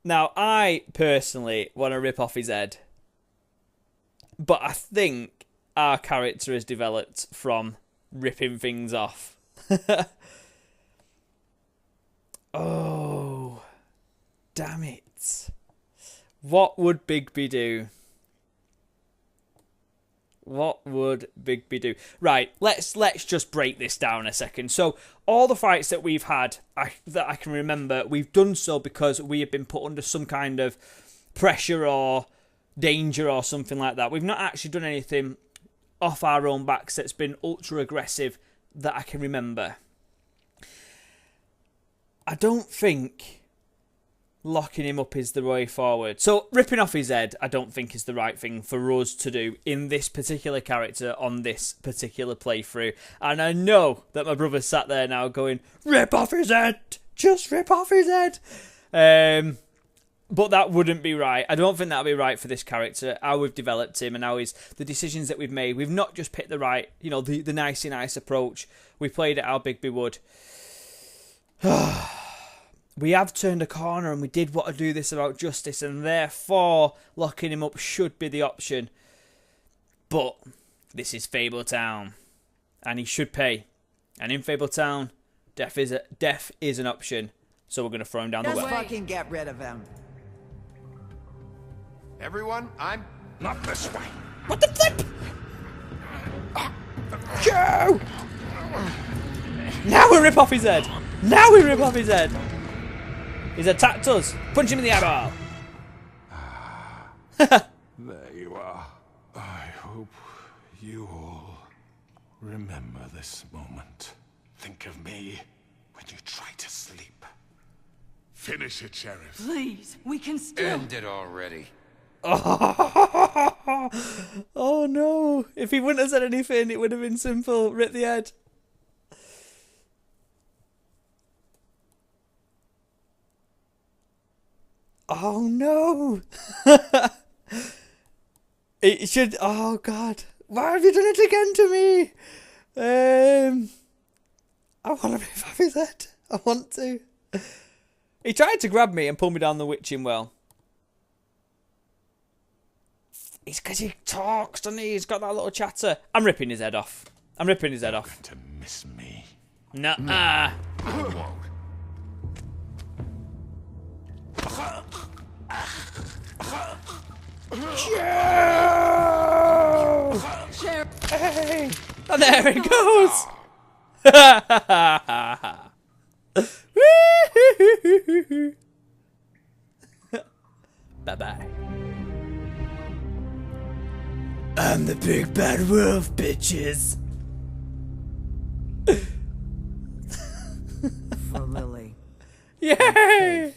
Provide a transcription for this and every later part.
Now, I personally want to rip off his head. But I think our character has developed from ripping things off. Oh, damn it. What would Bigby do? What would Bigby do? Right, let's just break this down a second. So, all the fights that we've had, that I can remember, we've done so because we have been put under some kind of pressure or danger or something like that. We've not actually done anything off our own backs that's been ultra aggressive that I can remember. I don't think locking him up is the way forward. So ripping off his head, I don't think is the right thing for us to do in this particular character on this particular playthrough. And I know that my brother's sat there now going, rip off his head! Just rip off his head! But that wouldn't be right. I don't think that would be right for this character, how we've developed him and how the decisions that we've made. We've not just picked the right, the nice approach. We played it how Bigby would. We have turned a corner and we did want to do this about justice, and therefore locking him up should be the option. But this is Fabletown, and he should pay. And in Fabletown, death is an option. So we're going to throw him down the well. Just fucking get rid of him. Everyone, I'm not this way. What the flip? Joe! Now we rip off his head. Now we rip off his head. He's attacked us. Punch him in the eyeball. There you are. I hope you all remember this moment. Think of me when you try to sleep. Finish it, Sheriff. Please, we can still... End it already. Oh no. If he wouldn't have said anything, it would have been simple. Rip the head. Oh no. It should... Oh god. Why have you done it again to me? I want to rip off his head. I want to. He tried to grab me and pull me down the witching well. It's because he talks, doesn't he? He's got that little chatter. I'm ripping his head off. I'm ripping his head off. Going to miss me. Nuh-uh. I won't. Joe! Hey! And there it goes! Bye-bye. I'm the big bad wolf, bitches. For Lily. Yay!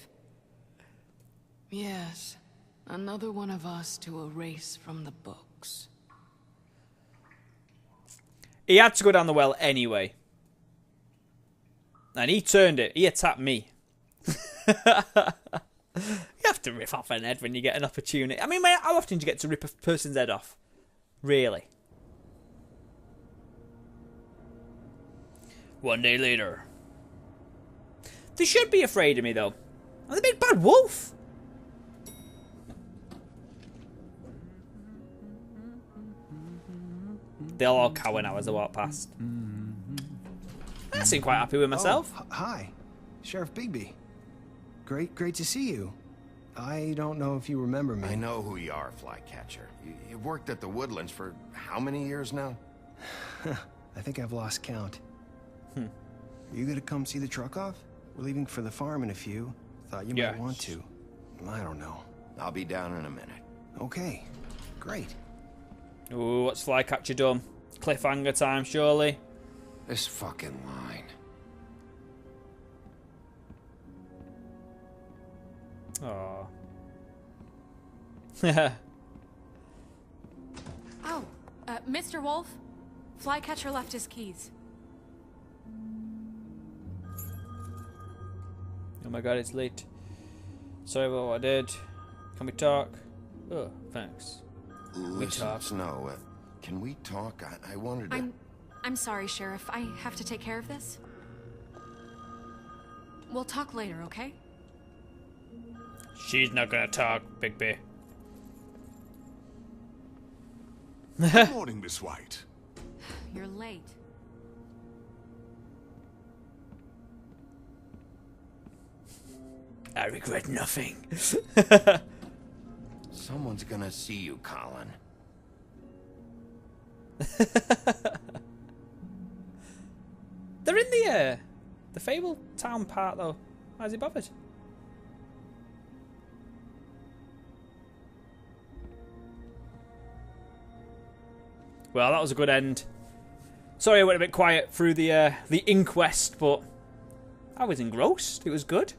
Yes, another one of us to erase from the books. He had to go down the well anyway. And he turned it. He attacked me. You have to rip off an head when you get an opportunity. I mean, how often do you get to rip a person's head off? Really? One day later. They should be afraid of me, though. I'm the big bad wolf. They'll all cower now as I walk past. I seem quite happy with myself. Oh, hi, Sheriff Bigby. Great to see you. I don't know if you remember me. I know who you are, Flycatcher. You've worked at the Woodlands for how many years now? I think I've lost count. Are you gonna come see the truck off? We're leaving for the farm in a few. Thought you might want to. I don't know. I'll be down in a minute. Okay, great. Ooh, what's Flycatcher done? Cliffhanger time, surely. This fucking line. Aww. Oh, Mr. Wolf, Flycatcher left his keys. Oh my god, it's late. Sorry about what I did. Can we talk? Oh, thanks. Listen, Snow, can we talk? I wanted to... I'm sorry, Sheriff. I have to take care of this. We'll talk later, okay? She's not gonna talk, Bigby. Good morning, Miss White. You're late. I regret nothing. Someone's gonna see you, Colin. They're in the Fabletown part though. Why is he bothered? Well, that was a good end. Sorry I went a bit quiet through the inquest, but I was engrossed. It was good.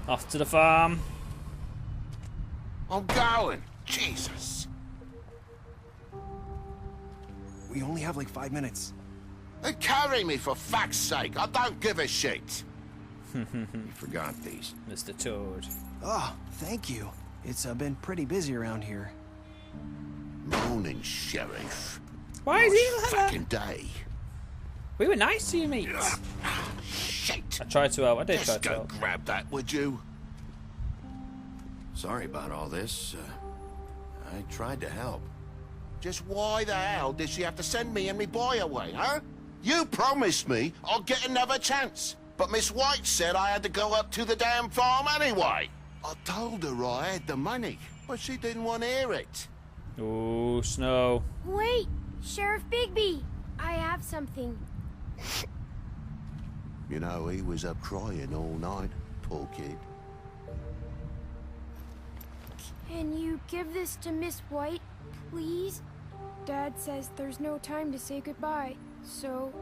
Off to the farm. I'm going. Jesus. We only have like 5 minutes. They carry me for fuck's sake. I don't give a shit. You forgot these. Mr. Toad. Oh, thank you. It's been pretty busy around here. Morning, Sheriff. Why is he like Fucking that? day. We were nice to you, mate. Shit. I tried to help. I did try Just to go help. grab that, would you? Sorry about all this. I tried to help. Just why the hell did she have to send me and me boy away, huh? You promised me I'll get another chance. But Miss White said I had to go up to the damn farm anyway. I told her I had the money, but she didn't want to hear it. Oh, snow. Wait, Sheriff Bigby, I have something. You know, he was up crying all night, poor kid. Can you give this to Miss White, please? Dad says there's no time to say goodbye, so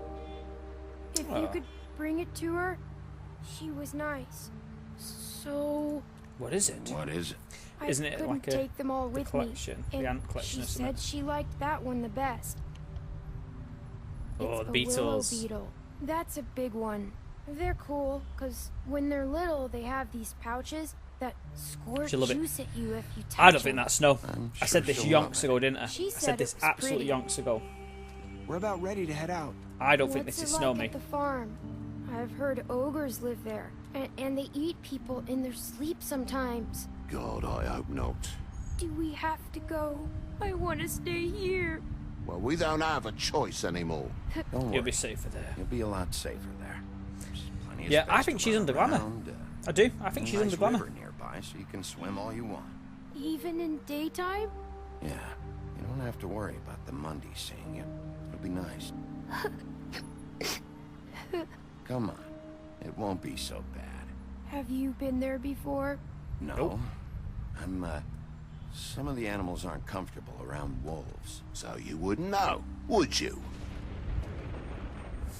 if you could bring it to her, she was nice. So What is it? What is it? I Isn't it couldn't like take them all with collection? me. The And ant collection she or something? said she liked that one the best. Oh, It's the a willow Beatles. beetle. That's a big one. They're cool, because when they're little, they have these pouches that squirt She'll love it. juice at you if you touch I don't think them. that's snow. I'm I said sure this she'll love yonks it. ago, didn't I? She I said said it this was absolute pretty. yonks ago. We're about ready to head out. I don't think What's this is it snow, like me. at the farm? I've heard ogres live there, and they eat people in their sleep sometimes. God, I hope not. Do we have to go? I want to stay here. Well, we don't have a choice anymore. Don't worry. You'll be safer there. You'll be a lot safer there. There's plenty of Yeah, I space think to she's run under glamour. around, I do. I think she's nice under glamour. river nearby, so you can swim all you want. Even in daytime? Yeah, you don't have to worry about the Monday seeing you. It'll be nice. Come on, it won't be so bad. Have you been there before? No, Nope. Some of the animals aren't comfortable around wolves, so you wouldn't know, would you?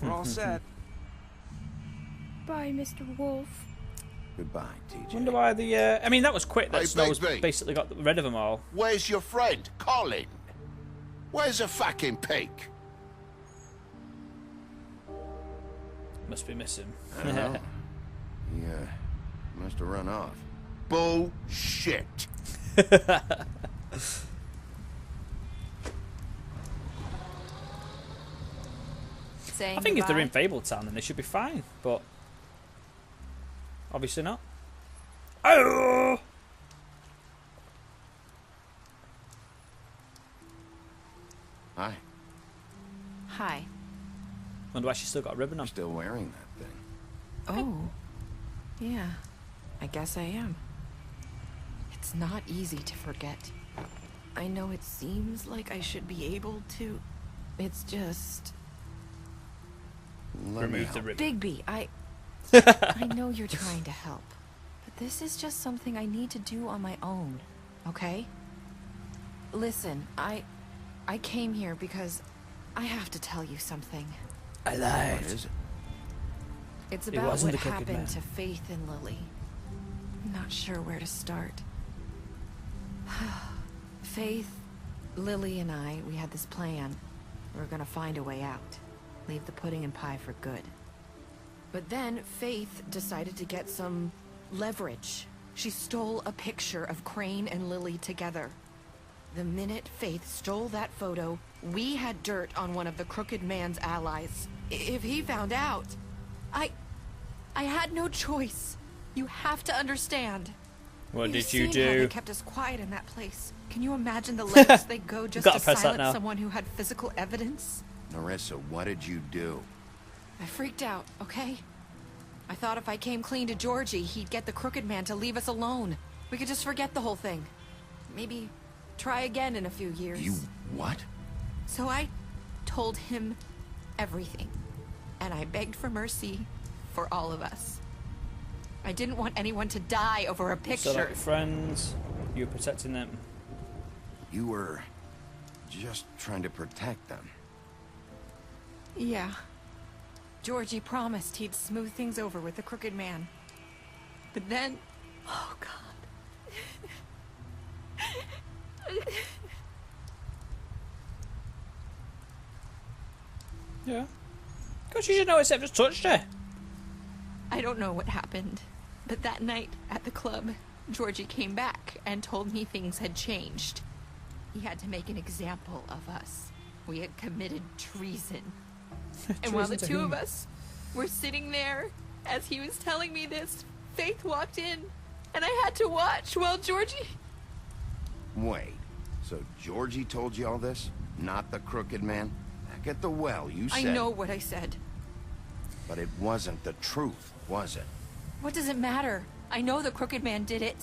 We're all set. Bye, Mr. Wolf. Goodbye, TJ. Wonder why the. I mean, that was quick. That Hey, snow's Bigby. basically got rid of them all. Where's your friend, Colin? Where's the fucking pig? Must be missing. I don't know. He must have run off. Bullshit. Saying I think if they're in goodbye? Fabletown, then they should be fine. But obviously not. Oh! Hi. Hi. Wonder why she's still got a ribbon on. I'm still wearing that thing. Oh. Yeah. I guess I am. It's not easy to forget. I know it seems like I should be able to. It's just... Let me Remove the help. ribbon. Bigby, I know you're trying to help. But this is just something I need to do on my own. Okay? Listen, I came here because I have to tell you something. I lied. What is it? It's It about wasn't what the Crooked Man. happened to Faith and Lily. I'm not sure where to start. Faith, Lily, and we had this plan. We were gonna find a way out. Leave the pudding and pie for good. But then Faith decided to get some leverage. She stole a picture of Crane and Lily together. The minute Faith stole that photo, we had dirt on one of the Crooked Man's allies. If he found out, I had no choice. You have to understand. What did You've you seen how do? they kept us quiet in that place. Can you imagine the lengths they go just Gotta to press that silence now. someone who had physical evidence? Narissa, what did you do? I freaked out, okay? I thought if I came clean to Georgie, he'd get the Crooked Man to leave us alone. We could just forget the whole thing. Maybe try again in a few years. You what? So I told him everything. And I begged for mercy for all of us. I didn't want anyone to die over a picture. So like friends, you were protecting them. You were just trying to protect them. Yeah. Georgie promised he'd smooth things over with the Crooked Man. But then... Oh, God. Yeah. Because you should know except just touched her. I don't know what happened, but that night at the club, Georgie came back and told me things had changed. He had to make an example of us. We had committed treason. And while the two of us were sitting there, as he was telling me this, Faith walked in, and I had to watch while Georgie... Wait, so Georgie told you all this? Not the Crooked Man? Back at the well, you said... I know what I said. But it wasn't the truth, was it? What does it matter? I know the Crooked Man did it.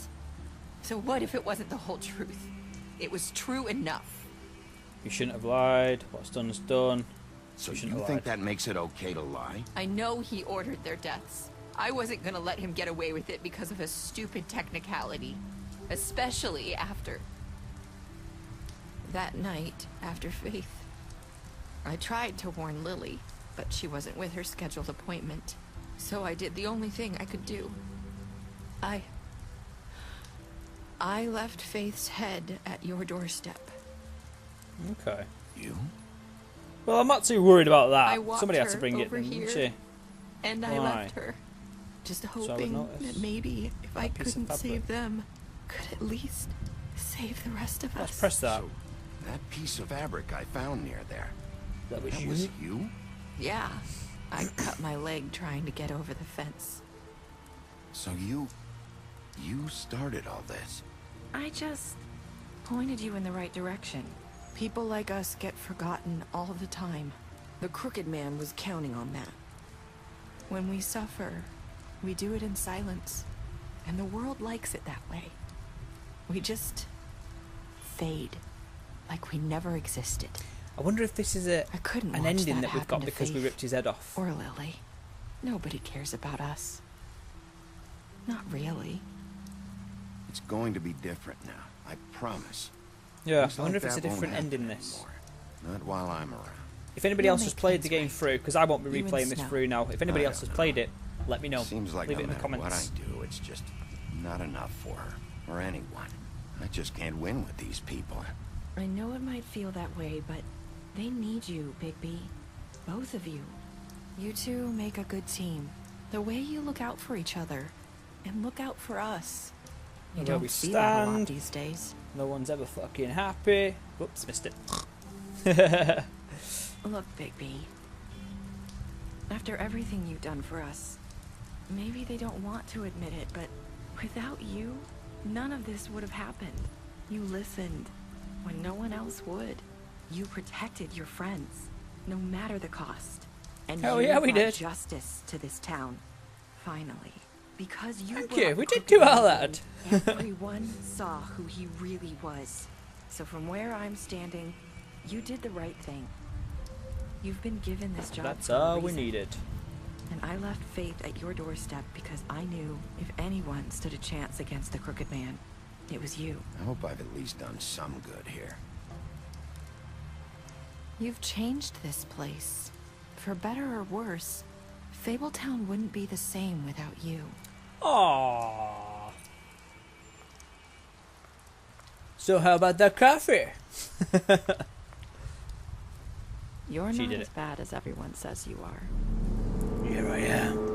So what if it wasn't the whole truth? It was true enough. You shouldn't have lied. What's done is done. So shouldn't you have think lied. that makes it okay to lie? I know he ordered their deaths. I wasn't gonna let him get away with it because of a stupid technicality. Especially after... that night, after Faith. I tried to warn Lily, but she wasn't with her scheduled appointment. So I did the only thing I could do. I left Faith's head at your doorstep. Okay. You? Well, I'm not too worried about I that. walked Somebody had to her bring it, over didn't here, she? and I Why? left her. Just I would hoping notice. that maybe if I That piece of couldn't fabric. save them, could at least save the rest of Let's us. press that. So, that piece of fabric I found near there, That was that you? was you? Yeah, I cut my leg trying to get over the fence. So you started all this? I just pointed you in the right direction. People like us get forgotten all the time. The Crooked Man was counting on that. When we suffer, we do it in silence, and the world likes it that way. We just fade, like we never existed. I wonder if this is I couldn't an watch ending that that we've happen got to because we Faith ripped his head off. or Lily. Nobody cares about us. Not really. It's going to be different now, I promise. Yeah, Things I wonder like if it's a that won't different happen ending this. anymore. Not while I'm around. If anybody You'll else has make played things the game right. through, because I won't be You and replaying this Snow. through now. If anybody I else has don't played know. it, let me know. Seems like Leave no it in the matter what I comments. do, it's just not enough for her, or anyone. I just can't win with these people. I know it might feel that way, but they need you, Bigby. Both of you. You two make a good team. The way you look out for each other, and look out for us. You Where we don't see that a lot stand. these days. No one's ever fucking happy. Whoops, missed it. Look, Bigby. After everything you've done for us, maybe they don't want to admit it, but without you, none of this would have happened. You listened when no one else would. You protected your friends, no matter the cost. And Hell you yeah, we brought did. justice to this town. Finally. Because you Thank brought you, the we did Crooked do all Man that. in, everyone saw who he really was. So from where I'm standing, you did the right thing. You've been given this job That's for a all we reason. needed. And I left Faith at your doorstep because I knew if anyone stood a chance against the Crooked Man, it was you. I hope I've at least done some good here. You've changed this place. For better or worse, Fabletown wouldn't be the same without you. Aww. So how about that coffee? You're She not did as it. bad as everyone says you are. Here I am.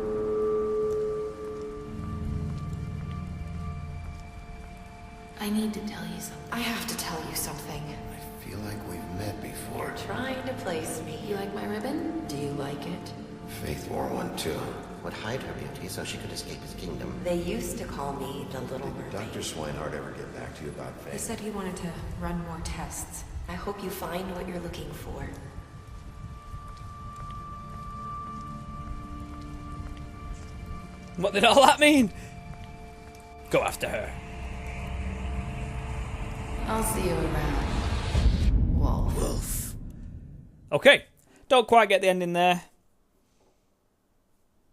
I need to tell you something. I have to tell you something. I feel like we've met before. You're trying to place me. You like my ribbon? Do you like it? Faith wore one too. Would hide her beauty so she could escape his kingdom. They used to call me the Little Mermaid. Did Dr. Swinehart ever get back to you about Faith? He said he wanted to run more tests. I hope you find what you're looking for. What did all that mean? Go after her. I'll see you around, Wolf. Okay, don't quite get the ending there.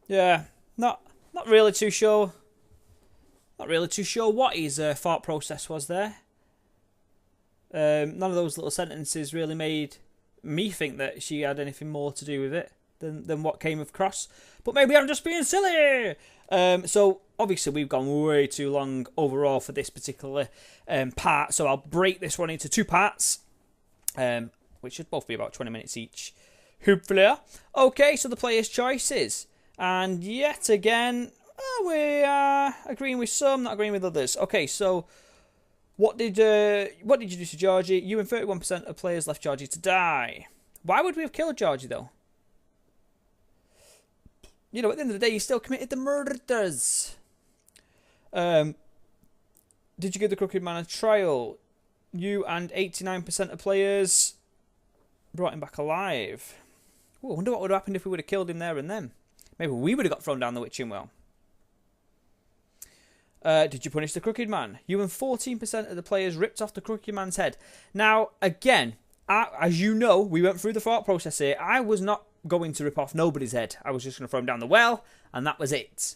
Yeah, not really too sure. Not really too sure what his thought process was there. None of those little sentences really made me think that she had anything more to do with it than what came across. But maybe I'm just being silly. So obviously we've gone way too long overall for this particular part. So I'll break this one into 2 parts, which should both be about 20 minutes each. Hopefully. Okay, so the player's choices. And yet again, we are agreeing with some, not agreeing with others. Okay, so what did you do to Georgie? You and 31% of players left Georgie to die. Why would we have killed Georgie, though? You know, at the end of the day, he still committed the murders. Did you give the Crooked Man a trial? You and 89% of players brought him back alive. Ooh, I wonder what would have happened if we would have killed him there and then. Maybe we would have got thrown down the witching well. Did you punish the Crooked Man? You and 14% of the players ripped off the Crooked Man's head. Now, again, as you know, we went through the thought process here. I was not going to rip off nobody's head. I was just going to throw him down the well, and that was it.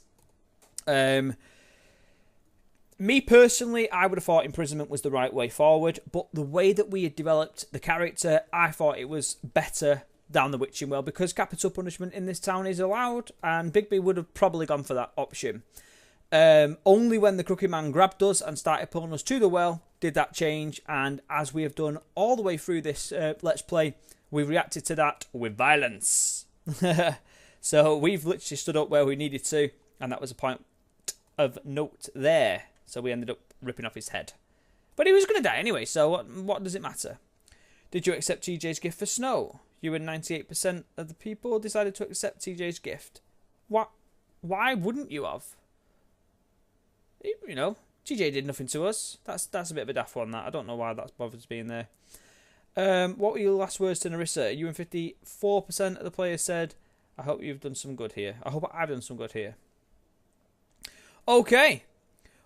Me personally, I would have thought imprisonment was the right way forward, but the way that we had developed the character, I thought it was better down the witching well, because capital punishment in this town is allowed, and Bigby would have probably gone for that option. Only when the Crooked Man grabbed us and started pulling us to the well did that change, and as we have done all the way through this Let's Play, we've reacted to that with violence. So we've literally stood up where we needed to, and that was a point of note there. So we ended up ripping off his head. But he was going to die anyway, so what does it matter? Did you accept TJ's gift for Snow? You and 98% of the people decided to accept TJ's gift. What? Why wouldn't you have? You know, TJ did nothing to us. That's a bit of a daft one, that. I don't know why that's bothered being there. What were your last words to Narissa? You and 54% of the players said, I hope you've done some good here. I hope I've done some good here. Okay.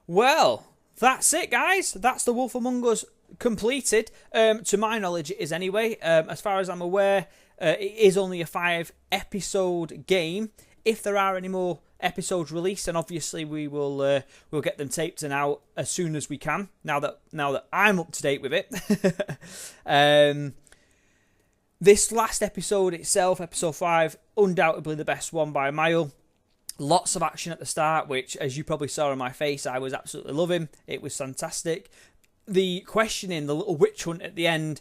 Well, that's it, guys. That's The Wolf Among Us completed. To my knowledge, it is anyway. As far as I'm aware, it is only a 5-episode game. If there are any more episodes released, and obviously we'll get them taped and out as soon as we can. Now that I'm up to date with it. This last episode itself, episode 5, undoubtedly the best one by a mile. Lots of action at the start, which, as you probably saw on my face, I was absolutely loving. It was fantastic. The questioning, the little witch hunt at the end,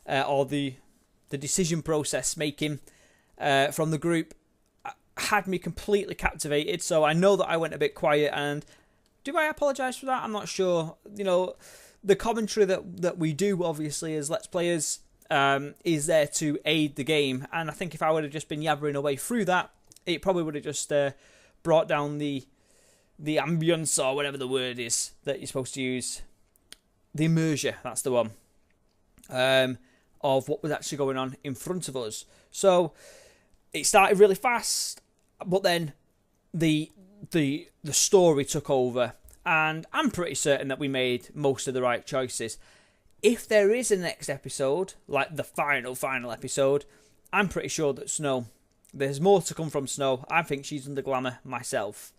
or the decision process making from the group, had me completely captivated. So I know that I went a bit quiet, and do I apologise for that? I'm not sure. You know, the commentary that we do, obviously, as Let's Players, is there to aid the game. And I think if I would have just been yabbering away through that, it probably would have just brought down the ambience, or whatever the word is that you're supposed to use. The immersion, that's the one, of what was actually going on in front of us. So it started really fast, but then the story took over, and I'm pretty certain that we made most of the right choices. If there is a next episode, like the final episode, I'm pretty sure that Snow, there's more to come from Snow. I think she's under glamour myself.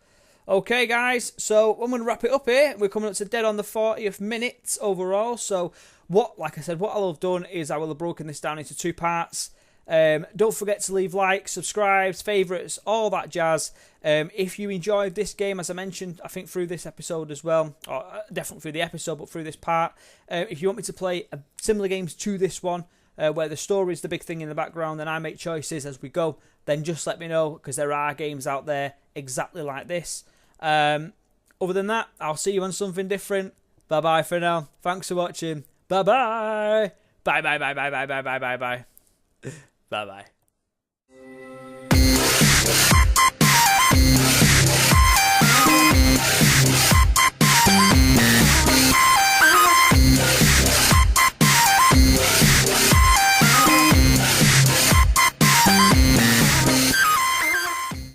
Okay, guys, so I'm going to wrap it up here. We're coming up to dead on the 40th minute overall. So, like I said, what I'll have done is I will have broken this down into 2 parts. Don't forget to leave likes, subscribes, favourites, all that jazz. If you enjoyed this game, as I mentioned, I think through this episode as well, or definitely through the episode, but through this part, if you want me to play similar games to this one, where the story is the big thing in the background and I make choices as we go, then just let me know, because there are games out there exactly like this. Other than that, I'll see you on something different Bye-bye for now. Thanks for watching. Bye-bye. Bye-bye. Bye-bye. Bye-bye. Bye-bye. Bye-bye.